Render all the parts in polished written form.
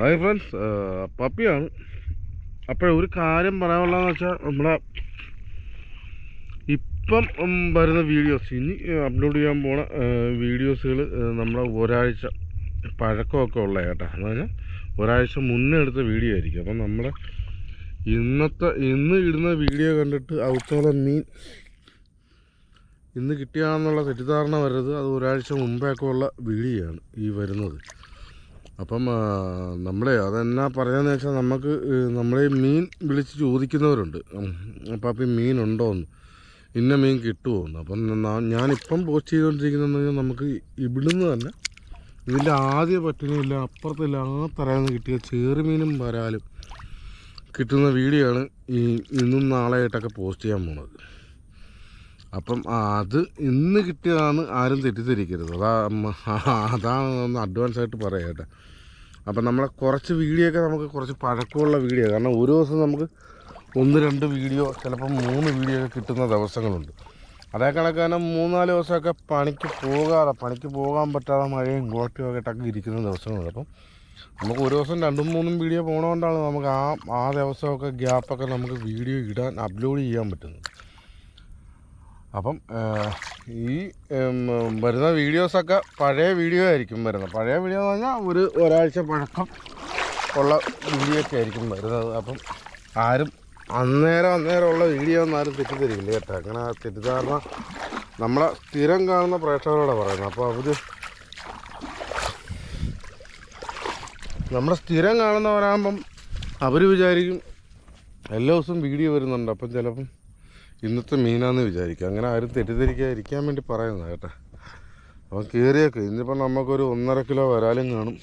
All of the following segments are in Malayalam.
Hi friends, പപ്പിയാണ്. ഒരു കാര്യം പറയാനുള്ളതെന്ന് വെച്ചാൽ നമ്മളെ ഇപ്പം വരുന്ന വീഡിയോസ്, ഇനി അപ്ലോഡ് ചെയ്യാൻ പോണ വീഡിയോസുകൾ നമ്മളെ ഒരാഴ്ച പഴക്കമൊക്കെ ഉള്ള കേട്ടോ. എന്ന് പറഞ്ഞാൽ ഒരാഴ്ച മുന്നേ എടുത്ത വീഡിയോ ആയിരിക്കും. അപ്പം നമ്മുടെ ഇന്ന് ഇടുന്ന വീഡിയോ കണ്ടിട്ട് ഔത്തോളം മീൻ ഇന്ന് കിട്ടിയാണെന്നുള്ള തെറ്റിദ്ധാരണ വരരുത്. അത് ഒരാഴ്ച മുമ്പേയൊക്കെ ഉള്ള വീഡിയോ ആണ് ഈ വരുന്നത്. അപ്പം അതെന്നാ പറയുകയെന്ന് വെച്ചാൽ നമുക്ക് നമ്മളെ മീൻ വിളിച്ച് ചോദിക്കുന്നവരുണ്ട്, അപ്പം മീനുണ്ടോയെന്ന്, ഇന്ന മീൻ കിട്ടുമോയെന്ന്. അപ്പം ഞാനിപ്പം പോസ്റ്റ് ചെയ്തുകൊണ്ടിരിക്കുന്നതെന്ന് പറഞ്ഞാൽ നമുക്ക് ഇവിടുന്ന് തന്നെ ഇതിൻ്റെ ആദ്യ പറ്റിനില്ല അപ്പുറത്തില്ല ആ തറയിൽ കിട്ടിയ ചെറുമീനും വരാലും കിട്ടുന്ന വീഡിയോ ആണ് ഇന്നും നാളെയായിട്ടൊക്കെ പോസ്റ്റ് ചെയ്യാൻ പോണത്. അപ്പം അത് ഇന്ന് കിട്ടിയതാണ്, ആരും തെറ്റിദ്ധരിക്കരുത്. അതാണ് ഒന്ന് അഡ്വാൻസ് ആയിട്ട് പറയാം കേട്ടോ. അപ്പം നമ്മളെ കുറച്ച് വീഡിയോ ഒക്കെ നമുക്ക് കുറച്ച് പഴക്കമുള്ള വീഡിയോ, കാരണം ഒരു ദിവസം നമുക്ക് 1-2 വീഡിയോ, ചിലപ്പോൾ 3 വീഡിയോ ഒക്കെ കിട്ടുന്ന ദിവസങ്ങളുണ്ട്. അതേ കണക്കാണ് 3-4 ദിവസമൊക്കെ പണിക്ക് പോകാൻ പറ്റാതെ മഴയും കോട്ടയും ഒക്കെ ഇട്ടൊക്കെ ഇരിക്കുന്ന ദിവസങ്ങളുണ്ട്. അപ്പം നമുക്ക് ഒരു ദിവസം 2-3 വീഡിയോ പോകണതുകൊണ്ടാണ് നമുക്ക് ആ ദിവസമൊക്കെ ഗ്യാപ്പൊക്കെ നമുക്ക് വീഡിയോ അപ്ലോഡ് ചെയ്യാൻ പറ്റുന്നത്. അപ്പം ഈ വരുന്ന വീഡിയോസൊക്കെ പഴയ വീഡിയോ ആയിരിക്കും വരുന്നത്. പഴയ വീഡിയോ എന്ന് പറഞ്ഞാൽ ഒരാഴ്ച പഴക്കം ഉള്ള വീഡിയോ ഒക്കെ ആയിരിക്കും വരുന്നത്. അപ്പം ആരും അന്നേരമുള്ള വീഡിയോ ഒന്നും ആരും തെറ്റിദ്ധരിക്കില്ല കേട്ടോ. അങ്ങനെ തെറ്റിദ്ധാരണ നമ്മളെ സ്ഥിരം കാണുന്ന പ്രേക്ഷകരോടാണ് പറയുന്നത്. അപ്പോൾ നമ്മളെ സ്ഥിരം കാണുന്നവരാകുമ്പം അവർ വിചാരിക്കും എല്ലാ ദിവസവും വീഡിയോ വരുന്നുണ്ട്, അപ്പം ചിലപ്പം ഇന്നത്തെ മീനാന്ന് വിചാരിക്കും. അങ്ങനെ ആരും തെറ്റിദ്ധരിക്കാതിരിക്കാൻ വേണ്ടി പറയുന്നത് കേട്ടോ. അപ്പം കയറിയൊക്കെ ഇന്നിപ്പം നമുക്കൊരു 1.5 കിലോ വരാലും കാണും,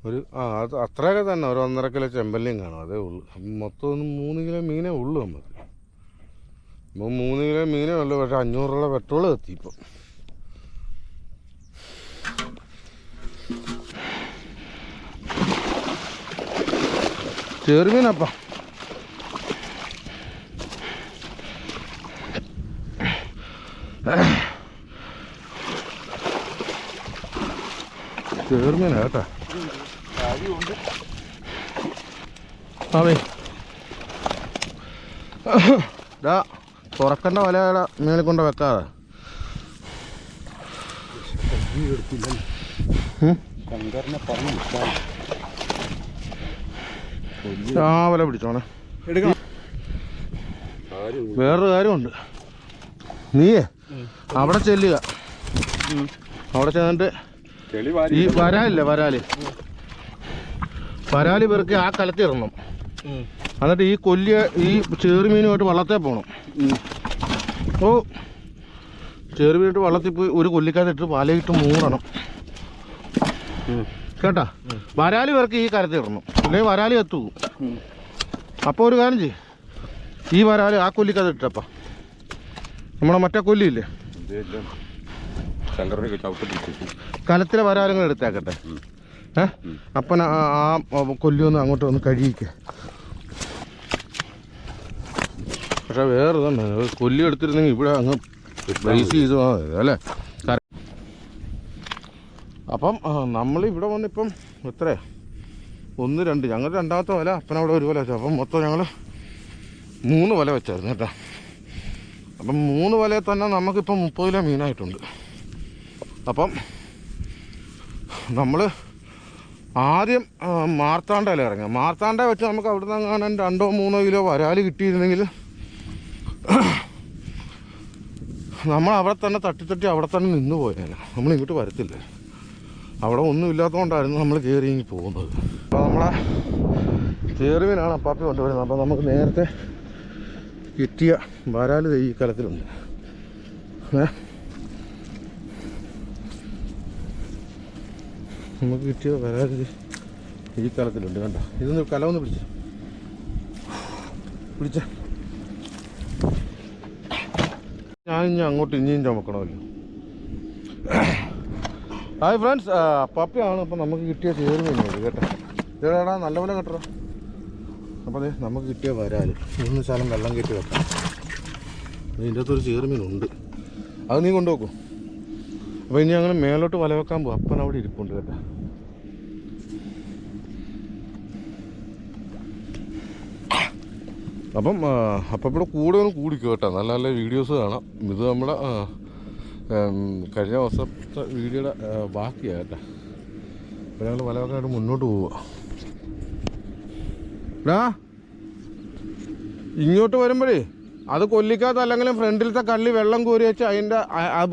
അത് അത്രയൊക്കെ തന്നെ, ഒരു 1.5 കിലോ ചെമ്പല്ലിയും കാണും, അതേ ഉള്ളൂ. അപ്പം മൊത്തം 3 കിലോ മീനേ ഉള്ളൂ നമുക്ക്. അപ്പം 3 കിലോ മീനേ ഉള്ളൂ. പക്ഷേ 500 രൂപ പെട്രോൾ എത്തി ഇപ്പം. ചെറുമീനപ്പം ചെറുമീനാ കേട്ടാ. തുറക്കണ്ട വലയുടെ മേളിൽ കൊണ്ട് വെക്കാതെ വല പിടിച്ചോണേ. വേറൊരു കാര്യമുണ്ട്, നീയേ അവിടെ ചെല്ലുക. അവിടെ ചെന്നിട്ട് ഈ വരാല് പെറുക്കി ആ കലത്തിറങ്ങണം. എന്നിട്ട് ഈ ചെറുമീനുമായിട്ട് വള്ളത്തെ പോകണം. ചെറുമീനായിട്ട് വള്ളത്തിൽ പോയി ഒരു കൊല്ലിക്കകത്തിട്ട് വലയിട്ട് മൂടണം കേട്ടാ. വരാല് പെറുക്കി ഈ കലത്തിറങ്ങണം, അല്ലെങ്കിൽ വരാല് കത്തു പോകും. അപ്പോൾ ഒരു കാര്യം ചെയ്യും, ഈ വരാല് ആ കൊല്ലിക്കകത്തിട്ടപ്പം നമ്മളെ മറ്റേ കൊല്ലിയില്ലേ, കലത്തിലെ വരാലങ്ങൾ എടുത്തേക്കട്ടെ. അപ്പം ആ കൊല്ലൊന്ന് അങ്ങോട്ട് വന്ന് കഴുകിക്കുക. പക്ഷെ വേറെ ഇതുണ്ട്, കൊല്ലി എടുത്തിരുന്നെങ്കിൽ ഇവിടെ അങ്ങ് റേസ് ചെയ്ത് അല്ലേ. അപ്പം നമ്മളിവിടെ വന്നിപ്പം എത്രയാ 1-2 ഞങ്ങൾ രണ്ടാമത്തെ വല, അപ്പനവിടെ ഒരു വല വെച്ചു. അപ്പം മൊത്തം ഞങ്ങൾ 3 വല വെച്ചായിരുന്നു കേട്ടോ. അപ്പം 3 വലയിൽ തന്നെ നമുക്കിപ്പം 30 കിലോ മീനായിട്ടുണ്ട്. അപ്പം നമ്മൾ ആദ്യം മാർത്താണ്ടയിൽ ഇറങ്ങി. മാർത്താണ്ട വെച്ച് നമുക്ക് അവിടെ നിന്ന് കാണാൻ 2-3 കിലോ വരാൽ കിട്ടിയിരുന്നെങ്കിൽ നമ്മൾ അവിടെ തന്നെ തട്ടി അവിടെ തന്നെ നിന്ന് പോയാൽ നമ്മൾ ഇങ്ങോട്ട് വരത്തില്ല. അവിടെ ഒന്നും ഇല്ലാത്തതുകൊണ്ടായിരുന്നു നമ്മൾ കയറി പോകുന്നത്. അപ്പോൾ നമ്മളെ ചെറുമീനാണ് അപ്പാപ്പി കൊണ്ടുവരുന്നത്. അപ്പോൾ നമുക്ക് നേരത്തെ കിട്ടിയ വരാൽ ഈ കലത്തിലുണ്ട്. നമുക്ക് കിട്ടിയ വരാൽ ഈ കലത്തിലുണ്ട് കണ്ടോ. ഇതൊന്ന് കലമൊന്ന് പിടിച്ച ഞാനിനി അങ്ങോട്ട് ഇനിയും ചുമക്കണമല്ലോ. Hi friends, പപ്പിയാണ്. അപ്പം നമുക്ക് കിട്ടിയ ചെറുമീനുണ്ട് കേട്ടോ. ഇതേടാ നല്ലപോലെ കേട്ടോ. അപ്പോൾ അതെ നമുക്ക് കിട്ടിയ വരാൽ ഇന്ന് ശാലം വെള്ളം കയറ്റി വെക്കാം. ഇതിൻ്റെ അകത്തൊരു ചെറുമീനുണ്ട്, അത് നീ കൊണ്ടുപോക്കും. അപ്പോൾ ഇനി അങ്ങനെ മേലോട്ട് വല വെക്കാൻ പോകും. അപ്പൻ അവിടെ ഇരിപ്പുണ്ട് കേട്ടോ. അപ്പം ഇവിടെ കൂടുതലും കൂടിക്കും കേട്ടോ. നല്ല നല്ല വീഡിയോസ് കാണാം. ഇത് നമ്മുടെ കഴിഞ്ഞ വർഷത്തെ വീഡിയോയുടെ ബാക്കിയാണ് കേട്ടോ. അപ്പോൾ ഞങ്ങൾ വലയൊക്കെ ആയിട്ട് മുന്നോട്ട് പോവുക. ഇങ്ങോട്ട് വരുമ്പോഴേ അത് കൊല്ലിക്കാത്ത അല്ലെങ്കിലും ഫ്രണ്ടിലത്തെ കള്ളി വെള്ളം കോരി വെച്ച് അതിൻ്റെ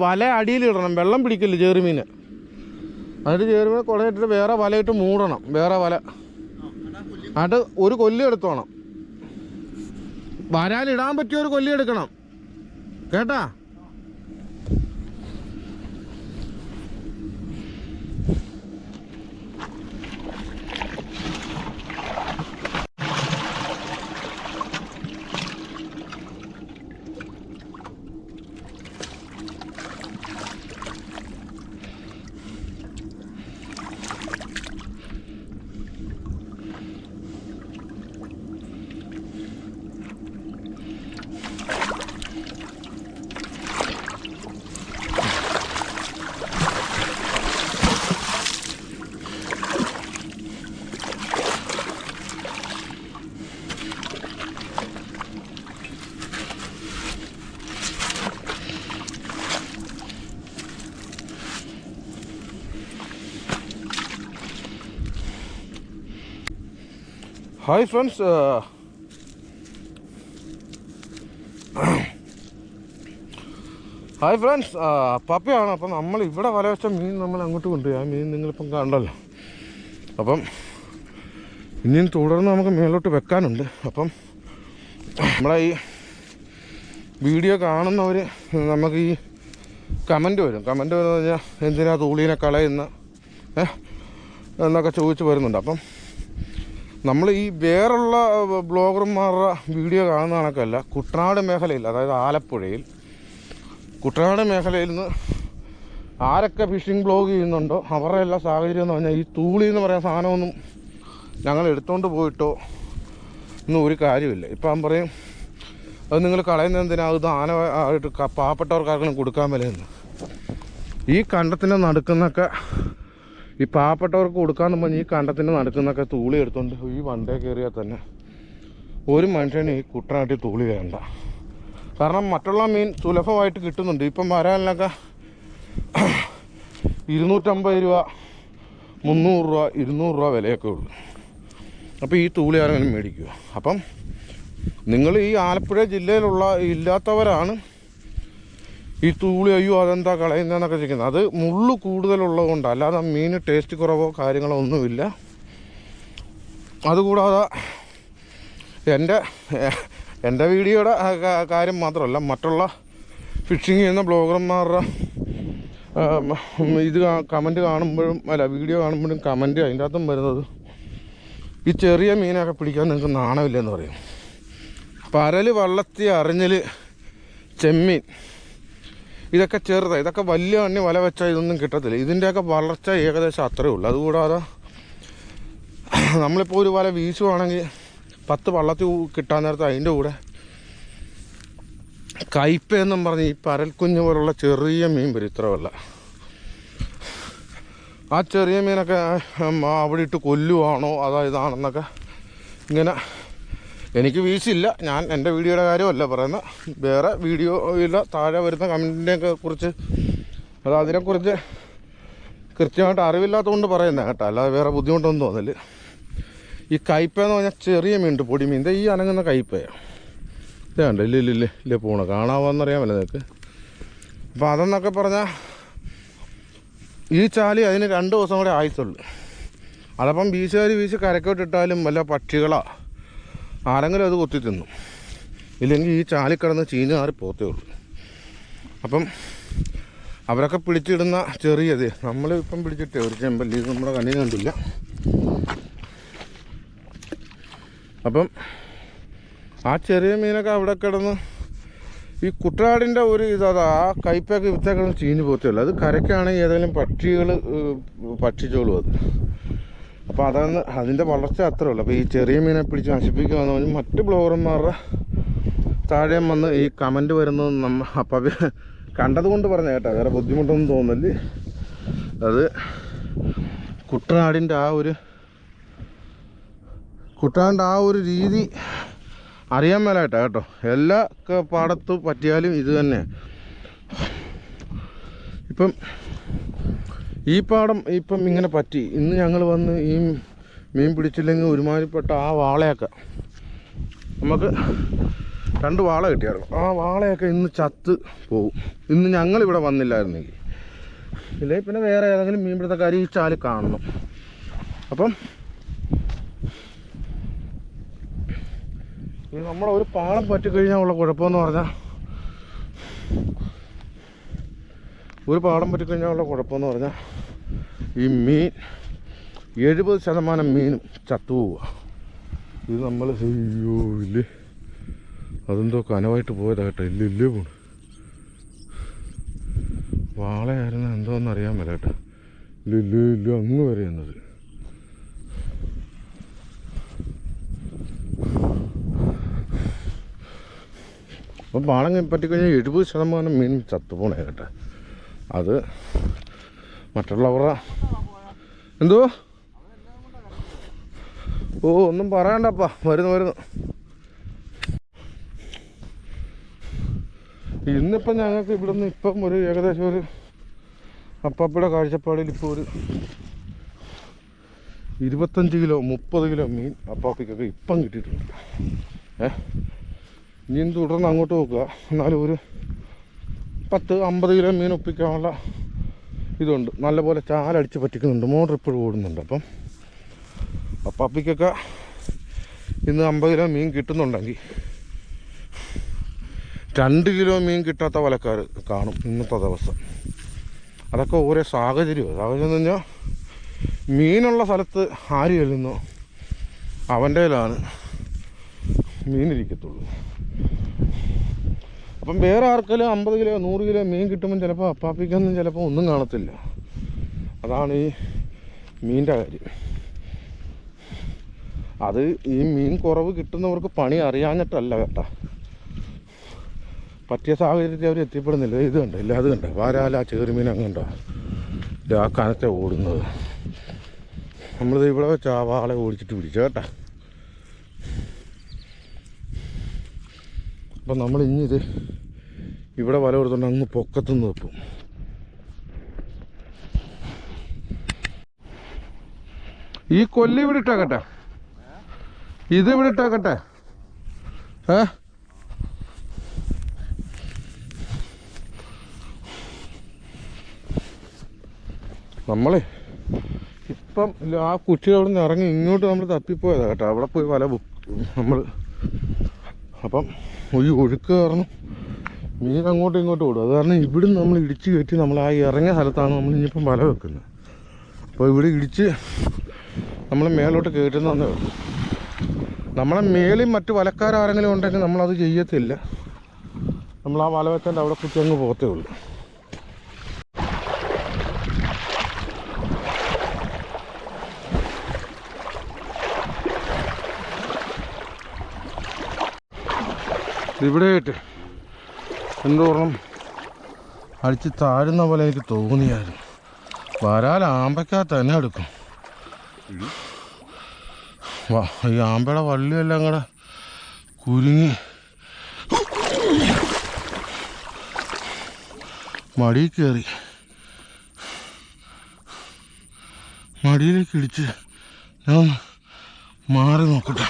വല അടിയിലിടണം. വെള്ളം പിടിക്കില്ല ചേറുമീൻ. അതിൻ്റെ ചേറുമീൻ കുടയിട്ടിട്ട് വേറെ വലയിട്ട് മൂടണം. വേറെ വല അത് ഒരു കൊല്ലി എടുത്തോണം. വരാലിടാൻ പറ്റിയ ഒരു കൊല്ലി എടുക്കണം കേട്ടാ. ഹായ് ഫ്രണ്ട്സ്, പപ്പയാണ്. അപ്പം നമ്മൾ ഇവിടെ വല വെച്ച മീൻ നമ്മൾ അങ്ങോട്ട് കൊണ്ടുപോയി. ആ മീൻ നിങ്ങളിപ്പം കണ്ടല്ലോ. അപ്പം ഇനിയും തുടർന്ന് നമുക്ക് മേലോട്ട് വെക്കാനുണ്ട്. അപ്പം നമ്മളെ ഈ വീഡിയോ കാണുന്നവർ നമുക്ക് ഈ കമൻറ്റ് വരും. കമൻറ്റ് വരുന്നത് കഴിഞ്ഞാൽ എന്തിനാ തൂളീനെ കളയുന്ന എന്നൊക്കെ ചോദിച്ച് വരുന്നുണ്ട്. അപ്പം നമ്മൾ ഈ വേറുള്ള ബ്ലോഗർമാരുടെ വീഡിയോ കാണുന്ന കണക്കല്ല, കുട്ടനാട് മേഖലയിൽ, അതായത് ആലപ്പുഴയിൽ കുട്ടനാട് മേഖലയിൽ നിന്ന് ആരൊക്കെ ഫിഷിംഗ് ബ്ലോഗ് ചെയ്യുന്നുണ്ടോ അവരുടെ എല്ലാ സാഹചര്യം എന്ന് പറഞ്ഞാൽ ഈ തൂളി എന്ന് പറയുന്ന സാധനമൊന്നും ഞങ്ങൾ എടുത്തുകൊണ്ട് പോയിട്ടോ ഒന്നും ഒരു കാര്യമില്ല. ഇപ്പം പറയും അത് നിങ്ങൾ കളയുന്നത് എന്തിനാ, അത് ആയിട്ട് പാവപ്പെട്ടവർക്കാർക്കും കൊടുക്കാൻ വിലയെന്ന്. ഈ കണ്ടത്തിൻ്റെ നടുക്കുന്നൊക്കെ ഈ പാവപ്പെട്ടവർക്ക് കൊടുക്കാമെന്ന് പറഞ്ഞ് ഈ കണ്ടത്തിൻ്റെ നടുക്കുന്നൊക്കെ തൂളി എടുത്തുകൊണ്ട് ഈ വണ്ടേ കയറിയാൽ തന്നെ ഒരു മനുഷ്യന് ഈ കുട്ടനാട്ടിൽ തൂളി വേണ്ട. കാരണം മറ്റുള്ള മീൻ സുലഭമായിട്ട് കിട്ടുന്നുണ്ട്. ഇപ്പം വരാലിനൊക്കെ 250 രൂപ, 300 രൂപ, 200 രൂപ വിലയൊക്കെ ഉള്ളൂ. അപ്പോൾ ഈ തൂളി ആരെങ്കിലും മേടിക്കുക. അപ്പം നിങ്ങൾ ഈ ആലപ്പുഴ ജില്ലയിലുള്ള ഇല്ലാത്തവരാണ് ഈ തൂളി അയ്യോ അതെന്താ കളയുന്നതെന്നൊക്കെ ചോദിക്കുന്നത്. അത് മുള്ളു കൂടുതലുള്ളത് കൊണ്ട്, അല്ലാതെ മീൻ ടേസ്റ്റ് കുറവോ കാര്യങ്ങളോ ഒന്നുമില്ല. അതുകൂടാതെ എൻ്റെ വീഡിയോയുടെ കാര്യം മാത്രമല്ല, മറ്റുള്ള ഫിഷിങ് ചെയ്യുന്ന ബ്ലോഗർമാരുടെ ഇത് കമൻറ്റ് കാണുമ്പോഴും വീഡിയോ കാണുമ്പോഴും കമൻറ്റ് അതിൻ്റെ അകത്തും വരുന്നത് ഈ ചെറിയ മീനൊക്കെ പിടിക്കാൻ നിങ്ങൾക്ക് നാണമില്ലെന്ന് പറയും. പരൽ, വള്ളത്തി, അറിഞ്ഞൽ, ചെമ്മീൻ ഇതൊക്കെ ചെറുതാണ്. ഇതൊക്കെ വലിയ എണ്ണി വല വെച്ചാൽ ഇതൊന്നും കിട്ടത്തില്ല. ഇതിൻ്റെയൊക്കെ വളർച്ച ഏകദേശം അത്രയേ ഉള്ളൂ. അതുകൂടാതെ നമ്മളിപ്പോൾ ഒരു വല വീശുവാണെങ്കിൽ 10 വള്ളത്തിൽ കിട്ടാൻ നേരത്തെ അതിൻ്റെ കൂടെ കയ്പെന്നും പറഞ്ഞ് ഈ പരൽക്കുഞ്ഞ് പോലുള്ള ചെറിയ മീൻ വരും. ഇത്ര വല്ല ആ ചെറിയ മീനൊക്കെ അവിടെ ഇട്ട് കൊല്ലുവാണോ അതാ ഇതാണെന്നൊക്കെ ഇങ്ങനെ എനിക്ക് വീശില്ല. ഞാൻ എൻ്റെ വീഡിയോയുടെ കാര്യമല്ല പറയുന്നത്, വേറെ വീഡിയോയില്ല താഴെ വരുന്ന കമൻറ്റിനെയൊക്കെ കുറിച്ച് അതിനെക്കുറിച്ച് കൃത്യമായിട്ട് അറിവില്ലാത്തതുകൊണ്ട് പറയുന്നത് കേട്ടോ, അല്ലാതെ വേറെ ബുദ്ധിമുട്ടൊന്നും തോന്നില്ല. ഈ കയ്പെന്ന് പറഞ്ഞാൽ ചെറിയ മീനുണ്ട്, പൊടി മീൻ. ഈ അനങ്ങുന്ന കയ്പയാണ് ഇതേണ്ട. ഇല്ല പോണ കാണാമെന്നറിയാമല്ലോ നിങ്ങൾക്ക്. അപ്പോൾ അതെന്നൊക്കെ പറഞ്ഞാൽ ഈ ചാലി അതിന് 2 ദിവസം കൂടെ ആയുസുള്ളൂ. അതപ്പം വീശി കരക്കോട്ടിട്ടാലും വല്ല പക്ഷികളോ ആരെങ്കിലും അത് കൊത്തി തിന്നും. ഇല്ലെങ്കിൽ ഈ ചാലി കിടന്ന് ചീഞ്ഞ് മാറി പോത്തേ ഉള്ളൂ. അപ്പം അവരൊക്കെ പിടിച്ചിടുന്ന ചെറിയത് നമ്മളിപ്പം പിടിച്ചിട്ടേ ഒരു ചെമ്പല്ലി നമ്മുടെ കണ്ണിന് കണ്ടില്ല. അപ്പം ആ ചെറിയ മീനൊക്കെ അവിടെ കിടന്ന് ഈ കുട്ടനാടിൻ്റെ ഒരു ഇതാ ആ കയ്പൊക്കെ വിത്തൊക്കെ ചീഞ്ഞ് പോത്തുള്ളൂ. അത് കരയ്ക്കാണെങ്കിൽ ഏതെങ്കിലും പക്ഷികൾ ഭക്ഷിച്ചോളും അത്. അപ്പോൾ അതാണ് അതിൻ്റെ വളർച്ച അത്രേ ഉള്ളൂ. അപ്പോൾ ഈ ചെറിയ മീനെ പിടിച്ച് നശിപ്പിക്കുകയെന്ന് പറഞ്ഞാൽ മറ്റ് ബ്ലോഗർമാരുടെ താഴെ വന്ന് ഈ കമൻറ്റ് വരുന്നത് അപ്പം കണ്ടതുകൊണ്ട് പറഞ്ഞ കേട്ടോ, വേറെ ബുദ്ധിമുട്ടൊന്നും തോന്നില്ല. അത് കുട്ടനാടിൻ്റെ ആ ഒരു രീതി അറിയാൻ മേലായിട്ടാ കേട്ടോ. എല്ലാ പാടത്തും പറ്റിയാലും ഇത് തന്നെ. ഇപ്പം ഈ പാടം ഇപ്പം ഇങ്ങനെ പറ്റി. ഇന്ന് ഞങ്ങൾ വന്ന് ഈ മീൻ പിടിച്ചില്ലെങ്കിൽ ഒരുമാതിരിപ്പെട്ട ആ വാളയൊക്കെ നമുക്ക് 2 വാള കിട്ടിയായിരുന്നു. ആ വാളയൊക്കെ ഇന്ന് ചത്ത് പോവും. ഇന്ന് ഞങ്ങളിവിടെ വന്നില്ലായിരുന്നെങ്കിൽ. ഇല്ലെങ്കിൽ പിന്നെ വേറെ ഏതെങ്കിലും മീൻ പിടുത്തക്കാർ ഈ ചാല് കാണണം. അപ്പം ഈ നമ്മളെ ഒരു പാളം പറ്റിക്കഴിഞ്ഞാൽ ഉള്ള കുഴപ്പമെന്ന് പറഞ്ഞാൽ ഈ മീൻ 70% മീനും ചത്തുപോവുക. ഇത് നമ്മൾ അയ്യോ ഇല്ലേ, അതെന്തോ കനവായിട്ട് പോയതാ കേട്ടോ. ഇല്ലേ പോണു. വാളയായിരുന്നു എന്തോന്ന് അറിയാൻ മേല കേട്ടോ. ഇല്ല അങ്ങ് വരെ എന്നത്. അപ്പം പാളം പറ്റിക്കഴിഞ്ഞാൽ 70% മീൻ ചത്തുപോണേ കേട്ടോ. അത് മറ്റുള്ളവരുടെ എന്തോ ഒന്നും പറയണ്ടപ്പാ. വരുന്നു. ഇന്നിപ്പം ഞങ്ങൾക്ക് ഇവിടുന്ന് ഇപ്പം ഒരു ഏകദേശം ഒരു അപ്പാപ്പയുടെ കാഴ്ചപ്പാടിൽ ഇപ്പോൾ ഒരു 25 കിലോ 30 കിലോ മീൻ അപ്പാപ്പയ്ക്കൊക്കെ ഇപ്പം കിട്ടിയിട്ടുണ്ട്. ഇനി തുടർന്ന് അങ്ങോട്ട് നോക്കുക. എന്നാലും ഒരു 10-50 കിലോ മീൻ ഒപ്പിക്കാനുള്ള ഇതുണ്ട്. നല്ലപോലെ ചാലടിച്ച് പറ്റിക്കുന്നുണ്ട്. മോട്ടർ ഇപ്പോഴും ഓടുന്നുണ്ട്. അപ്പം അപ്പാപ്പയ്ക്കൊക്കെ ഇന്ന് 50 കിലോ മീൻ കിട്ടുന്നുണ്ടെങ്കിൽ 2 കിലോ മീൻ കിട്ടാത്ത വലക്കാർ കാണും ഇന്നത്തെ ദിവസം. അതൊക്കെ ഓരോ സാഹചര്യം എന്ന് പറഞ്ഞാൽ മീനുള്ള സ്ഥലത്ത് ആര് ചെല്ലുന്നോ അവൻ്റെ കയ്യിലാണ് മീനിരിക്കത്തുള്ളൂ. അപ്പം വേറെ ആർക്കെങ്കിലും 50 കിലോ 100 കിലോ മീൻ കിട്ടുമ്പം ചിലപ്പോൾ അപ്പാപ്പിക്കൊന്നും ചിലപ്പോൾ ഒന്നും കാണത്തില്ല. അതാണ് ഈ മീൻ്റെ കാര്യം. അത് ഈ മീൻ കുറവ് കിട്ടുന്നവർക്ക് പണി അറിയാഞ്ഞിട്ടല്ല കേട്ടോ. പറ്റിയ സാഹചര്യത്തിൽ അവർ എത്തിപ്പെടുന്നില്ല. ഇത് കണ്ടോ, ഇല്ല അത് കണ്ടോ, വാരാല ചെറുമീൻ അങ്ങുണ്ടോ ആ കനത്തെ ഓടുന്നത്. നമ്മളിത് ഇവിടെ വെച്ച് ആ വാളെ ഓടിച്ചിട്ട് പിടിച്ചു കേട്ടോ. അപ്പം നമ്മൾ ഇനി ഇത് ഇവിടെ വല കൊടുത്തോണ്ട് അങ്ങ് പൊക്കത്തുനിന്ന് വെക്കും. ഈ കൊല്ലി ഇവിടെ ഇട്ടാക്കട്ടെ, ഇത് ഇവിടെ ഇട്ടാക്കട്ടെ. നമ്മളെ ഇപ്പം ആ കുറ്റി അവിടെ നിന്ന് ഇറങ്ങി ഇങ്ങോട്ട് നമ്മൾ തപ്പിപ്പോയതാണ് കേട്ടോ. അവിടെ പോയി വല നമ്മൾ അപ്പം ഒരു ഒഴുക്ക് കാരണം മീൻ അങ്ങോട്ടും ഇങ്ങോട്ടും ഓടും. അത് കാരണം ഇവിടുന്ന് നമ്മൾ ഇടിച്ച് കയറ്റി നമ്മൾ ആ ഇറങ്ങിയ സ്ഥലത്താണ് നമ്മൾ ഇനിയിപ്പം വല വെക്കുന്നത്. അപ്പോൾ ഇവിടെ ഇടിച്ച് നമ്മൾ മേലോട്ട് കയറ്റുന്നതന്നേ ഉള്ളൂ. നമ്മളെ മേളിൽ മറ്റു വലക്കാരാരെങ്കിലും ഉണ്ടെങ്കിൽ നമ്മളത് ചെയ്യത്തില്ല. നമ്മൾ ആ വല വെച്ചതിൻ്റെ അവിടെ കുറ്റി അങ്ങ് പോകത്തേ ഉള്ളൂ. ഇവിടെയായിട്ട് എന്തോരണം അടിച്ച് താഴുന്ന പോലെ എനിക്ക് തോന്നിയായിരുന്നു. വരാൽ ആമ്പയ്ക്കകത്ത് തന്നെ എടുക്കും. ഈ ആമ്പയുടെ വള്ളിയെല്ലാം കൂടെ കുരുങ്ങി മടിയിൽ കയറി മടിയിലേക്ക് ഇടിച്ച് ഞാൻ മാറി നോക്കട്ടെ.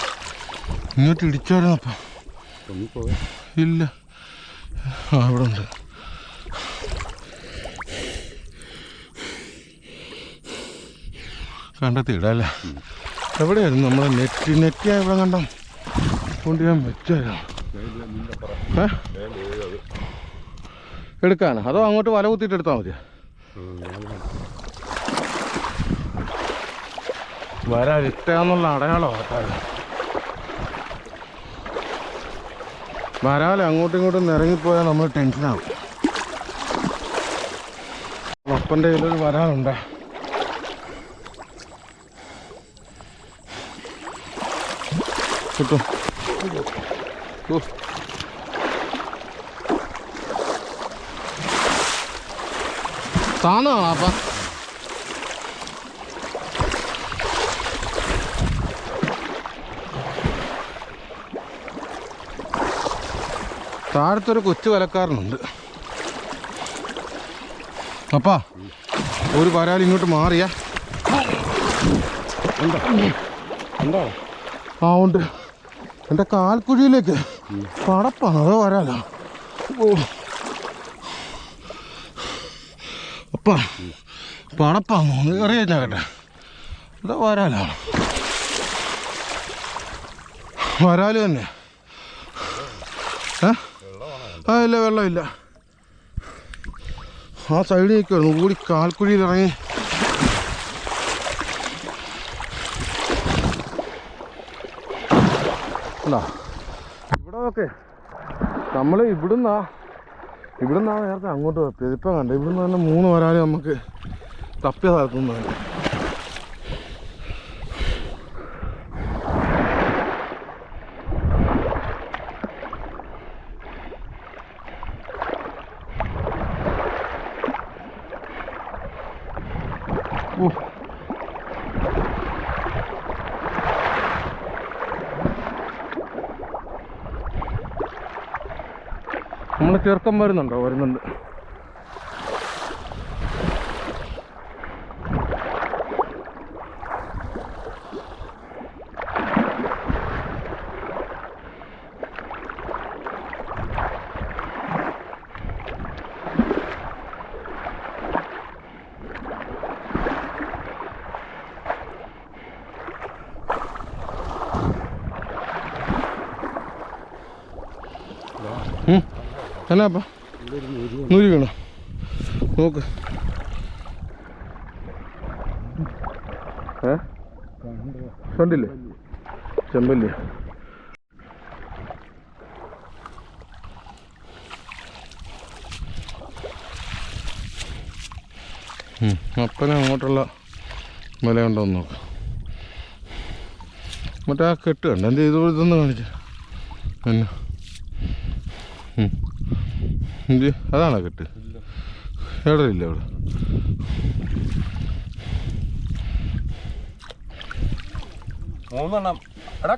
ഇങ്ങോട്ട് ഇടിച്ചായിരുന്നപ്പം ഇല്ല, അവിടെ ഉണ്ട്. കണ്ടെത്തിയിടല്ലേ? എവിടെയായിരുന്നു നമ്മൾ നെറ്റിയാ ഇവിടെ കണ്ടോ കൊണ്ട് ഞാൻ വെച്ചായിരുന്നു. എടുക്കാനോ അതോ അങ്ങോട്ട് വല കുത്തിയിട്ട് എടുത്താൽ മതിയോ? വരാലിട്ടാന്നുള്ള അടയാളമാണ്. വരാൽ അങ്ങോട്ടും ഇങ്ങോട്ടും ഇറങ്ങിപ്പോയാൽ നമ്മൾ ടെൻഷനാകും. അപ്പൻ്റെ കയ്യിലൊരു വരാലുണ്ട്. കിട്ടും. താന്നോ അപ്പം താഴത്തൊരു കൊച്ചു വലക്കാരനുണ്ട്. അപ്പാ ഒരു വരാൽ ഇങ്ങോട്ട് മാറിയാ എന്താ? ആ ഉണ്ട്. എൻ്റെ കാൽക്കുഴിയിലേക്ക് പടപ്പാണ് അതോ വരാലോ? ഓ അപ്പാ പടപ്പാന്നോ അറിയാം ഞാൻ കേട്ടെ. അതോ വരാലാണ്? വരാല് തന്നെ. ആ ഇല്ല, വെള്ളമില്ല. ആ സൈഡിലേക്ക് വരുന്നു കൂടി കാൽക്കുഴിയിൽ ഇറങ്ങി. ഇവിടെ നോക്കെ നമ്മൾ ഇവിടുന്നാണ് നേരത്തെ അങ്ങോട്ട് തപ്പിയത്. ഇപ്പം കണ്ട ഇവിടുന്ന് തന്നെ 3 വരാല് നമുക്ക് തപ്പിയ സ്ഥലത്തുനിന്ന്. നമ്മൾ ചെറുക്കം വരുന്നുണ്ടോ? വരുന്നുണ്ട്. എന്നാപ്പാ നൂരി വീണോ? നോക്ക്. കണ്ടില്ലേ ചെമ്പല്ലി? അപ്പനെ അങ്ങോട്ടുള്ള വില ഉണ്ടോ എന്ന് നോക്കാം. മറ്റേ ആ കെട്ട് കണ്ട എന്ത് ചെയ്തു ഇതൊന്ന് കാണിച്ച എന്നാ അതാണോ കെട്ട്? എവിടെ ഇല്ല അവിടെ.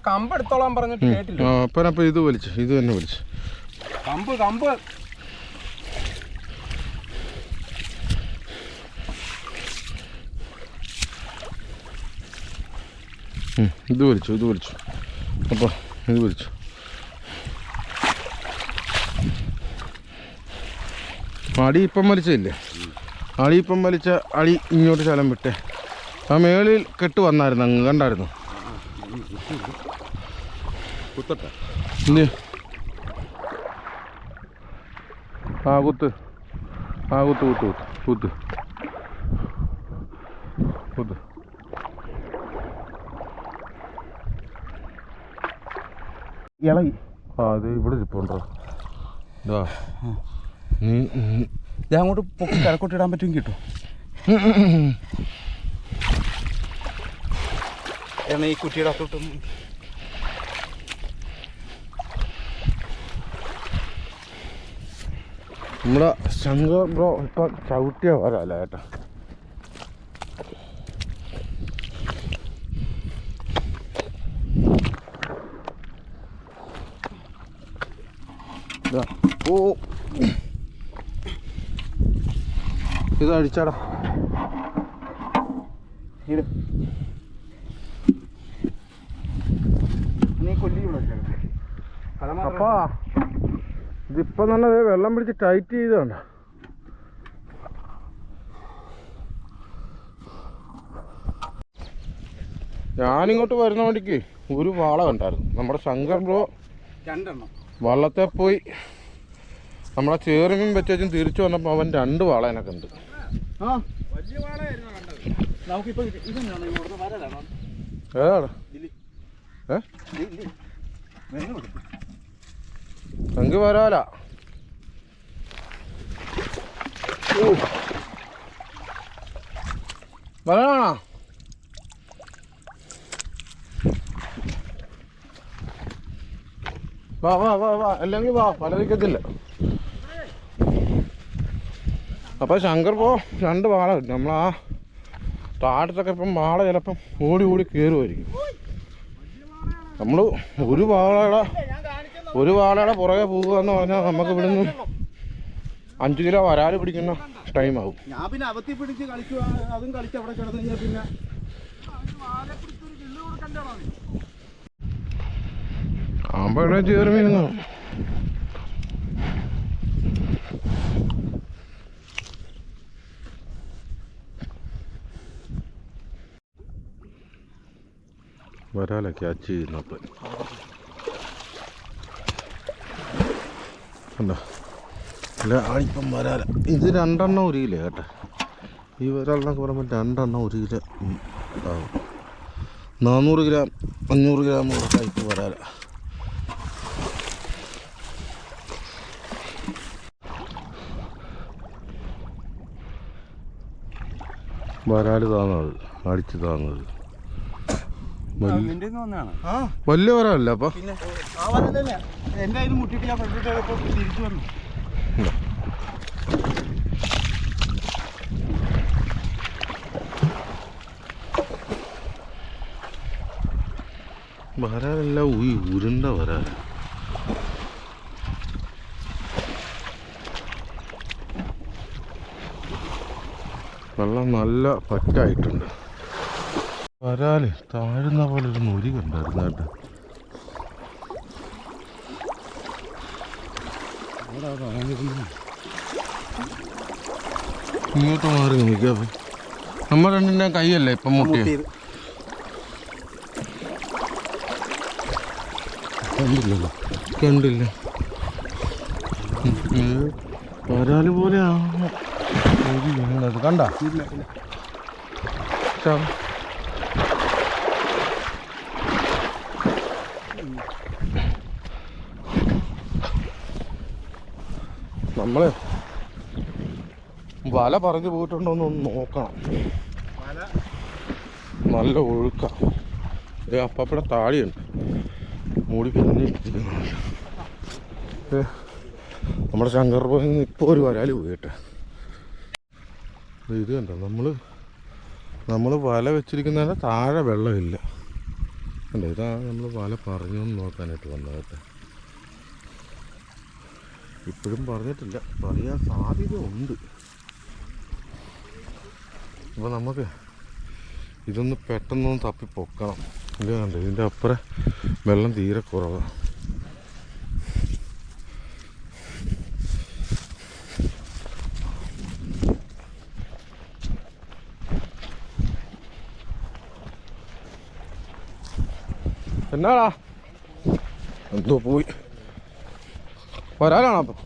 കമ്പ് എടുത്തോളാൻ പറഞ്ഞിട്ട് കേട്ടില്ല. അപ്പനപ്പം ഇത് വലിച്ചു, ഇത് തന്നെ വലിച്ചു. കമ്പ് ഇത് വലിച്ചു. അപ്പോൾ ഇത് വലിച്ചു. അടി ഇപ്പം വലിച്ചില്ലേ? അടി ഇപ്പം വലിച്ച അടി ഇങ്ങോട്ട് ശലം വിട്ടേ. ആ മേളിൽ കെട്ട് വന്നായിരുന്നു, അങ്ങ് കണ്ടായിരുന്നു. ആ കുത്ത് ഇളകി. അത് ഇവിടെ ഇരിപ്പുണ്ടോ? ഞാൻ അങ്ങോട്ട് പൊക്കി കിഴക്കോട്ട് ഇടാൻ പറ്റും കിട്ടും. എണ്ണ ഈ കുറ്റിയുടെ അത്തോട്ടും നമ്മുടെ ശങ്കർ ബ്രോ ഇപ്പം ചവിട്ടിയ വരാല്ല ഏട്ടാ. ഓ ഇത് അടിച്ചാടാ. അപ്പാ ഇതിപ്പം തന്നെ വെള്ളം പിടിച്ച് ടൈറ്റ് ചെയ്താണ്. ഞാനിങ്ങോട്ട് വരുന്ന വണ്ടിക്ക് ഒരു വാള കണ്ടായിരുന്നു. നമ്മുടെ ശങ്കർ ബ്രോ 2 വള്ളത്തെ പോയി നമ്മളെ ചേറുമീൻ വെച്ചും തിരിച്ചു വന്നപ്പോൾ അവൻ 2 വാള എനക്ക് ഉണ്ട്. ഏതാണ് എനിക്ക് വരാല. വരാനാ വാ വാ വാ വാ അല്ലെങ്കിൽ വാ പലതിക്കത്തില്ല. അപ്പോൾ ശങ്കർ പോ 2 വാള കിട്ടും. നമ്മൾ ആ താഴത്തൊക്കെ ഇപ്പം വാള ചിലപ്പം ഓടി കയറുമായിരിക്കും. നമ്മൾ ഒരു വാളയുടെ ഒരു വാളയുടെ പുറകെ പോകുക എന്ന് പറഞ്ഞാൽ നമുക്ക് ഇവിടുന്ന് 5 കിലോ വരാല് പിടിക്കുന്ന ടൈമാവും. ഞാൻ പിന്നെ അവത്തി പിടിച്ച് കളിക്കുക, അതും കളിച്ച് അവിടെ കിടന്നു കഴിഞ്ഞാൽ പിന്നെ ആമ്പഴ ചേറി മീനുന്നു. വരാല ക്യാച്ച് ചെയ്യുന്നപ്പോൾ കണ്ടോ? അല്ല ഇപ്പം വരാല ഇത് 2 എണ്ണം 1 കിലോ കേട്ടോ. ഈ വരാലെന്നൊക്കെ പറയുമ്പോൾ 2 എണ്ണം 1 കിലോ ആവും. 400 ഗ്രാം 500 ഗ്രാമുള്ള ടൈപ്പ് വരാല. വരാല് താന്നത് അടിച്ച് താന്നത് വലിയ വരാലല്ല അപ്പൊ പിന്നെ ആ വരല്ലേ എൻ്റെ അതിന് മുട്ടിട്ട് ഞാൻ ഫ്രണ്ടിട്ട് തിരിച്ചു വന്നു. വരാലല്ല ഉരുണ്ട വരാല. വെള്ളം നല്ല പറ്റായിട്ടുണ്ട്. വരാല് താഴുന്ന പോലെ ഒരു നൊരി കണ്ടായിരുന്നു കേട്ടോ. ഇങ്ങോട്ട് മാറി നോക്കിയാ നമ്മൾ രണ്ടിൻ്റെ കൈയല്ലേ ഇപ്പം മുട്ടിയത്. കണ്ടില്ലല്ലോ, കണ്ടില്ല. വരാല് പോലെയാണ് കണ്ട. നമ്മള് വല പറഞ്ഞു പോയിട്ടുണ്ടോന്ന് നോക്കണം. നല്ല ഒഴുക്ക. അപ്പടെ താടിയുണ്ട് മൂടി പിന്നിരിക്കുന്നു. നമ്മുടെ ശങ്കർ പോയി ഇപ്പോൾ ഒരു വരാല് പോയിട്ടെ. ഇത് കണ്ടോ, നമ്മൾ വല വെച്ചിരിക്കുന്നതിൻ്റെ താഴെ വെള്ളമില്ല. കണ്ടോ, ഇതാണ് നമ്മൾ വല പറഞ്ഞൊന്ന് നോക്കാനായിട്ട് വന്നത് കേട്ടോ. ഇപ്പോഴും പറഞ്ഞിട്ടില്ല, പറയാൻ സാധ്യത ഉണ്ട്. അപ്പോൾ നമുക്ക് ഇതൊന്ന് പെട്ടെന്നൊന്ന് തപ്പി പൊക്കണം. ഇത് കണ്ടോ, ഇതിൻ്റെ അപ്പുറം വെള്ളം തീരെ കുറവാണ്. എന്നാടാ എന്തോ പോയി വരാനാണോ അപ്പം?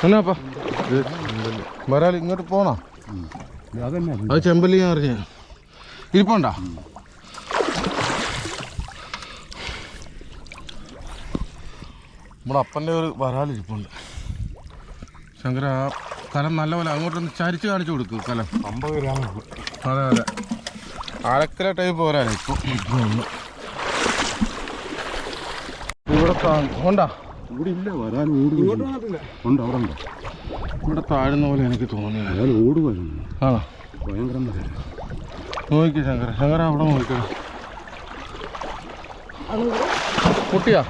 എന്നാപ്പാ വരാൽ ഇങ്ങോട്ട് പോണോ? അത് ചെമ്പല്ലി ഞാൻ അറിഞ്ഞ ഇരിപ്പുണ്ടോ? നമ്മുടെ അപ്പൻ്റെ ഒരു വരാലിരിപ്പുണ്ട്. ശങ്കര ആ കലം നല്ലപോലെ അങ്ങോട്ടൊന്ന് ചരിച്ച് കാണിച്ചു കൊടുക്കും. കലം 50 ഗ്രാം. അതെ അതെ, അരക്കര ടൈപ്പ് വരാനാ ഇപ്പം ഇവിടെ ഉണ്ടാ. ഇവിടെ ഇല്ല, വരാൻ ഓടുണ്ട്. അവിടെ ഉണ്ട്. ഇവിടെ താഴുന്ന പോലെ എനിക്ക് തോന്നി. വരാൻ ഓടുവായിരുന്നു. ആണോ? ഭയങ്കരം വരാൻ. നോക്കി ശങ്കര അവിടെ നോക്കിയോ. കുട്ടിയാ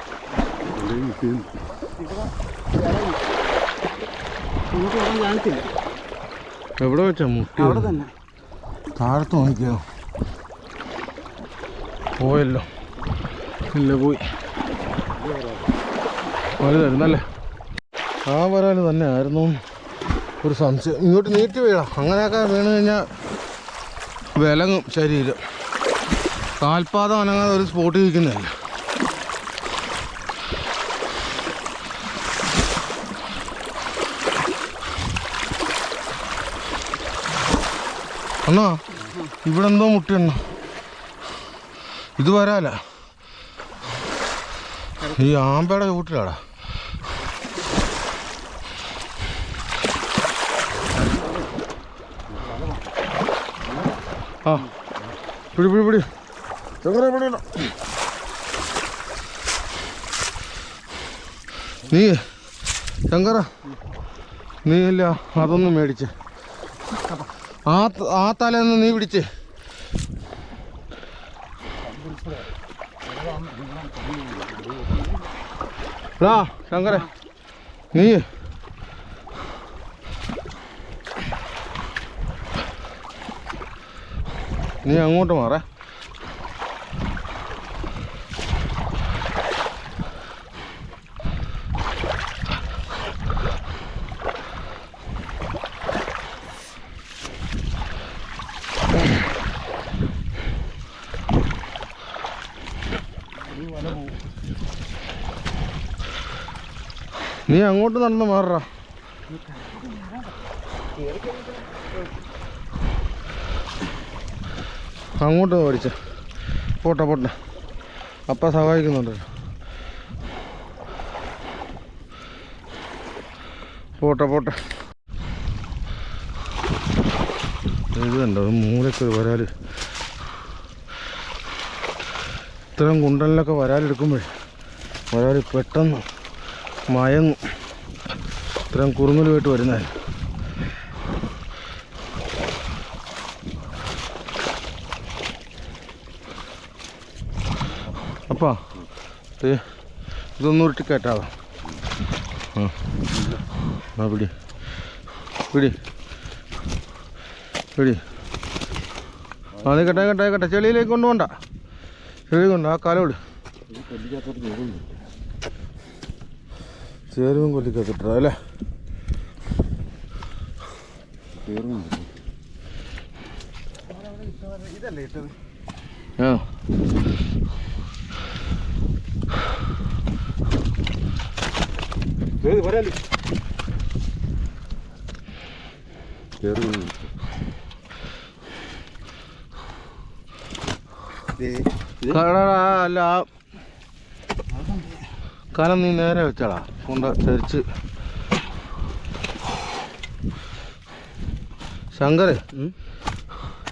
എവിടെ വെച്ചാ മുട്ടി? അവിടെ തന്നെ താഴത്ത് നോക്കിയോ. പോയല്ലോ. ഇല്ല, പോയി. വലുതായിരുന്നല്ലേ? ആ വരാല് തന്നെ ആയിരുന്നു ഒരു സംശയം. ഇങ്ങോട്ട് നീട്ടി വീഴാം. അങ്ങനെയൊക്കെ വീണ് കഴിഞ്ഞാൽ വിലങ്ങും ശരീരം. കാൽപാദം അനങ്ങാതെ ഒരു സ്പോട്ട് ഇരിക്കുന്നതല്ല. അണ്ണാ ഇവിടെ എന്തോ മുട്ടിയെണ്ണ. ഇത് വരാല ഈ ആമ്പയുടെ ചൂട്ടിലാടാ. ആ പിടി ചങ്ങര പിടിയില്ല. നീ ശങ്കര നീ ഇല്ല അതൊന്നും മേടിച്ച് ആ തലേന്ന് നീ പിടിച്ച് എടാ ശങ്കര നീ അങ്ങോട്ട് മാറേ. നീ അങ്ങോട്ട് നടന്ന് മാറാ. അങ്ങോട്ട് പഠിച്ച പോട്ടെ പോട്ടെ. അപ്പ സഹായിക്കുന്നുണ്ടല്ലോ. പോട്ടെ പോട്ടെ. ഇത് കണ്ടോ മൂലൊക്കെ വരാൽ. ഇത്രയും കുണ്ടലിലൊക്കെ വരാലെടുക്കുമ്പോഴേ വരാൽ പെട്ടെന്ന് മയങ്ങും. ഇത്രയും കുറുങ്ങലുമായിട്ട് വരുന്നേ. അപ്പാ ഇതൊന്നും ഉരുട്ടിക്കയറ്റാതെ. ആ പിടി പിടി പിടി. ആ നീ കെട്ടെ കെട്ടെ കെട്ടെ. ചെളിയിലേക്ക് കൊണ്ടുപോണ്ട. ചെളി കൊണ്ട് ആ കാലോട് ചേരുവും കൊല്ലിക്കത്തിട്ടാ അല്ലേ. ഇതല്ലേ ഇട്ടത്? ആ വരാല് അല്ല ആ കലം നീ നേരെ വെച്ചാടാ. കൊണ്ട് ചരിച്ച് ശങ്കരേ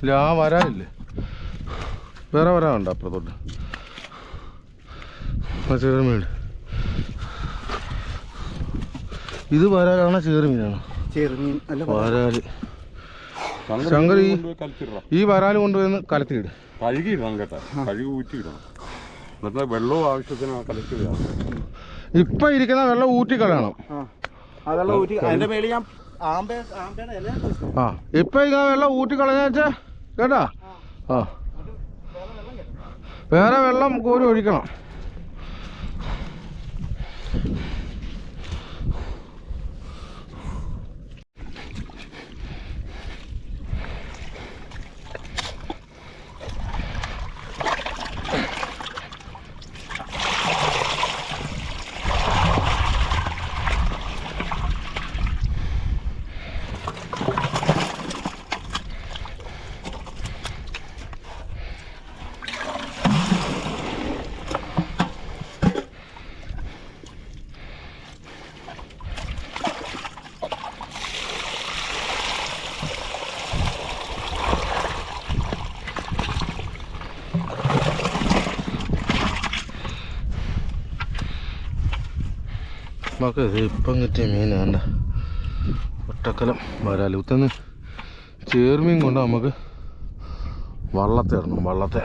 ഇല്ല ആ വരാനില്ലേ വേറെ വരാനുണ്ടോ അപ്പുറത്തോട്ട്? ആ ചെറുമീൻ. ഇത് വരാലാണോ ചെറുമീനാണോ? ചെറുമീൻ അല്ല വരാല്. ശങ്കർ ഈ വരാല് കൊണ്ടുപോയി കലത്തിയിട്. കഴുകിയിടണം കേട്ടോ. കഴുകി ഊറ്റിയിടണം. എന്നിട്ട് വെള്ളവും ആവശ്യത്തിന് കലക്കിയിടണം. ഇപ്പൊ ഇരിക്കുന്ന വെള്ളം ഊറ്റിക്കളയണം. ആ ഇപ്പൊ ഇങ്ങനെ വെള്ളം ഊറ്റിക്കളഞ്ഞാ കേട്ടാ. ആ വേറെ വെള്ളം കോരി ഒഴിക്കണം. നമുക്ക് ഇപ്പം കിട്ടിയ മീൻ വേണ്ട. ഒട്ടക്കലം വരാല് കുത്തന്ന് ചേർമീൻ കൊണ്ട് നമുക്ക് വള്ളത്തെ ഇടണം. വള്ളത്തെ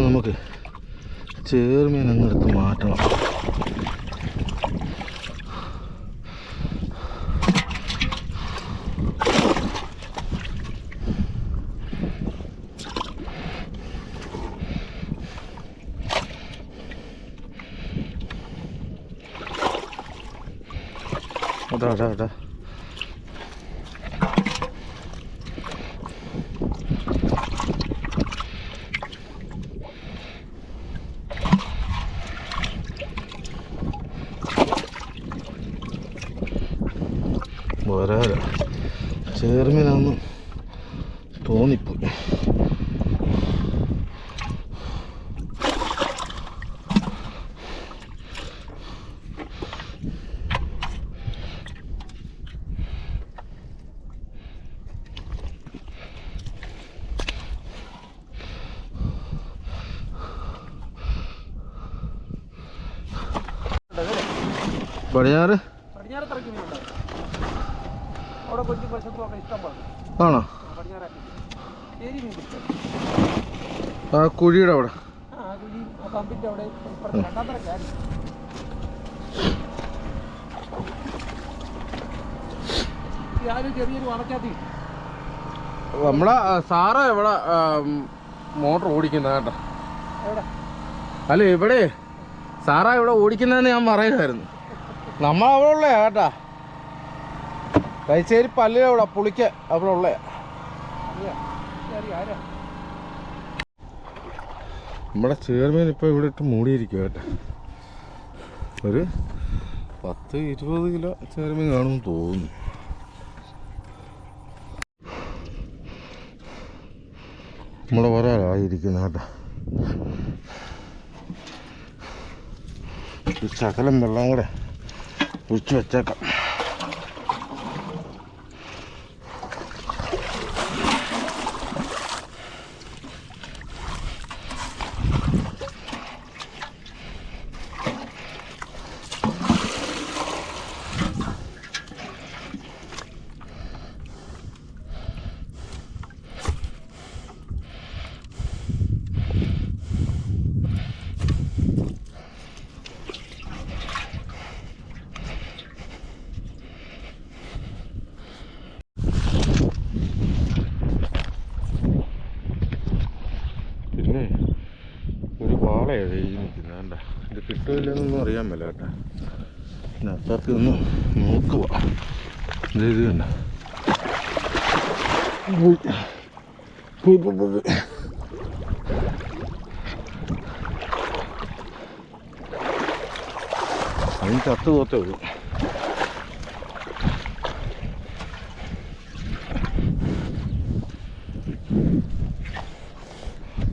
നമുക്ക് ചേർമീൻ അങ്ങെടുത്ത് മാറ്റണം. അതാ വരാല ചേർമീനാന്ന് തോന്നിപ്പോയി. പടിഞ്ഞാറ് ആണോ? ആ കുഴിയുടെ അവിടെ നമ്മളെ സാറ് ഇവിടെ മോട്ടർ ഓടിക്കുന്ന കേട്ടോ. അല്ല ഇവിടെ സാറാ ഇവിടെ ഓടിക്കുന്നതെന്ന് ഞാൻ പറയുമായിരുന്നു. നമ്മളവിടെ ഉള്ള കേട്ടാ, കൈച്ചേരി പല്ലിൽ അവിടെ പുളിക്ക അവിടെ ഉള്ള. നമ്മുടെ ചെയർമാൻ ഇപ്പോൾ ഇവിടെ ഇട്ട് മൂടിയിരിക്കും കേട്ടോ. ഒരു 10-20 കിലോ ചെയർമാൻ കാണുമെന്ന് തോന്നുന്നു. നമ്മുടെ വരാലായിരിക്കുന്ന കേട്ടോ. ഒരു ശകലം വെള്ളം കൂടെ ഒഴിച്ച് വെച്ചേക്കാം. പിന്നെ ഒരു വാളയാണ് ഈ നിൽക്കുന്നത് കേട്ടോ. ഇത് കിട്ടില്ലെന്നൊന്നും അറിയാൻ മേല കേട്ടോ. പിന്നെ അത്താർക്ക് ഒന്ന് നോക്കുക. ഇത് കണ്ട അതിന് ചത്ത് പോത്തേ ഉള്ളൂ.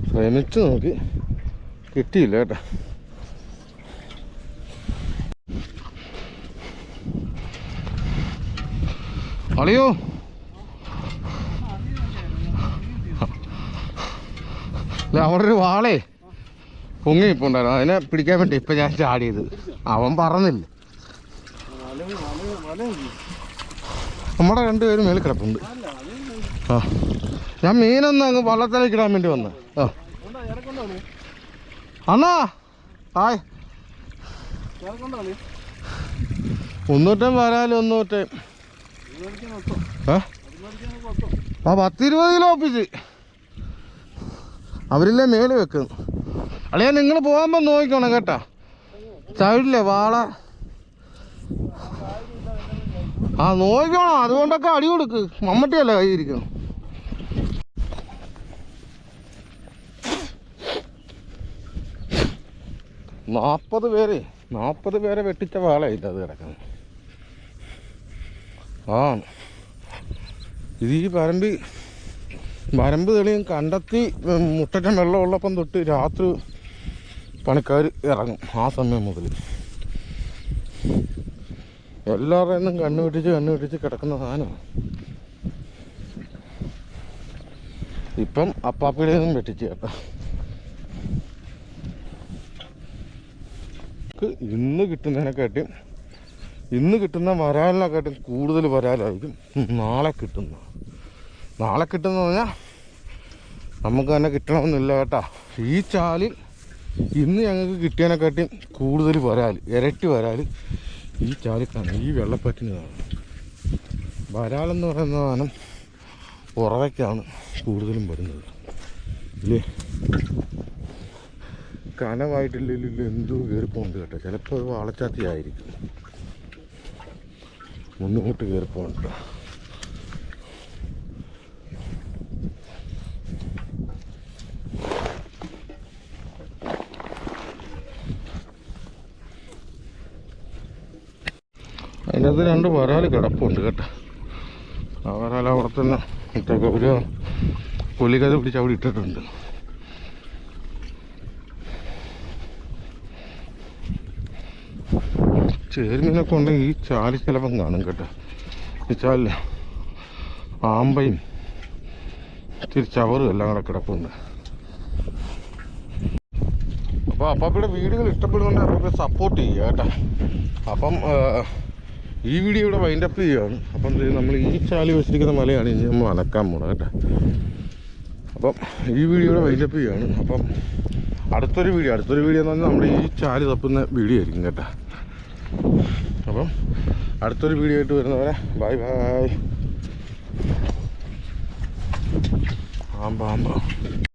ശ്രമിച്ച് നോക്കി കിട്ടിയില്ല കേട്ടോ. അളിയോ അവിടെ ഒരു വാളേ പൊങ്ങി ഇപ്പോൾ ഉണ്ടായിരുന്നു. അതിനെ പിടിക്കാൻ വേണ്ടി ഇപ്പം ഞാൻ ചാടിയത്. അവൻ പറന്നില്ല. നമ്മുടെ രണ്ടുപേരും മേളിൽ കിടപ്പുണ്ട്. ആ ഞാൻ മീനൊന്ന് അങ്ങ് വള്ളത്തിലേക്ക് ഇടാൻ വേണ്ടി വന്ന. ആ അണ്ണാ ഹായ്. 100 വരാലും 100. ആ 10-20 കിലോ ഒപ്പിച്ച് അവരില്ലേ മേല് വെക്കുന്നു. അളിയാ നിങ്ങൾ പോകുമ്പോൾ നോക്കിക്കോണം കേട്ടാ. സൈഡില്ലേ വാള. ആ നോക്കിക്കോണം. അതുകൊണ്ടൊക്കെ അടി കൊടുക്ക്. മമ്മട്ടിയല്ലേ കൈയിരിക്കണം. നാൽപ്പത് പേരെ വെട്ടിച്ച വാളയില്ല അത് കിടക്കുന്നത്. ആ ഇത് ഈ വരമ്പ് തെളിയും കണ്ടെത്തി മുട്ടറ്റം വെള്ളമുള്ളപ്പം തൊട്ട് രാത്രി പണിക്കാർ ഇറങ്ങും. ആ സമയം മുതൽ എല്ലാവരുടെയും കണ്ണുപിടിച്ച് കിടക്കുന്ന സാധനമാണ്. ഇപ്പം അപ്പാപ്പിയുടെ നിന്നും വെട്ടിച്ച് കേട്ടോ. ഇന്ന് കിട്ടുന്ന വരാലിനെക്കാട്ടും കൂടുതൽ വരാലായിരിക്കും നാളെ കിട്ടുന്ന പറഞ്ഞാൽ നമുക്ക് തന്നെ കിട്ടണമെന്നില്ല കേട്ടോ. ഈ ചാലിൽ ഇന്ന് ഞങ്ങൾക്ക് കിട്ടിയതിനെക്കാട്ടും കൂടുതൽ ഇരട്ടി വരാൽ ഈ ചാലിൽ കാണും. ഈ വെള്ളപ്പറ്റിന് കാണും. വരാലെന്ന് പറയുന്ന സാധനം ഉറവയ്ക്കാണ് കൂടുതലും വരുന്നത്. ഇല്ലേ കനവായിട്ടില്ലെങ്കിൽ എന്തോ കയറിപ്പോണ്ട് കേട്ടോ. ചിലപ്പോൾ വാളച്ചാത്തി ആയിരിക്കും. മുന്നോട്ട് കയറിപ്പോണ്ട്. അതിനകത്ത് 2 വരാൽ കിടപ്പുണ്ട് കേട്ടോ. ആ വരാൽ അവിടെ തന്നെ ഇട്ടൊക്കെ ഒരു കൊല്ലിക്കത് പിടിച്ച് അവിടെ ഇട്ടിട്ടുണ്ട്. ചേരുമീനൊക്കെ ഉണ്ടെങ്കിൽ ഈ ചാലി ചിലപ്പം കാണും കേട്ടോ. ഈ ചാലില്ല ആമ്പയും തിരിച്ചവറും എല്ലാം കൂടെ കിടപ്പുണ്ട്. അപ്പോൾ അപ്പാപ്പയുടെ വീഡിയോകൾ ഇഷ്ടപ്പെടുന്നുണ്ട്. അപ്പാപ്പയെ സപ്പോർട്ട് ചെയ്യുക കേട്ടോ. അപ്പം ഈ വീഡിയോ ഇവിടെ വൈൻഡപ്പ് ചെയ്യുകയാണ്. അപ്പം നമ്മൾ ഈ ചാലി വെച്ചിരിക്കുന്ന മലയാണ് ഇനി നമ്മൾ അലക്കാൻ പോകണം കേട്ടോ. അപ്പം ഈ വീഡിയോ ഇവിടെ വൈൻഡപ്പ് ചെയ്യുകയാണ്. അപ്പം അടുത്തൊരു വീഡിയോ എന്ന് പറഞ്ഞാൽ നമ്മൾ ഈ ചാലി തപ്പുന്ന വീഡിയോ ആയിരിക്കും കേട്ടോ. അപ്പം അടുത്തൊരു വീഡിയോ ആയിട്ട് വരുന്നവരെ ബൈ ബൈ. ആമ്പാ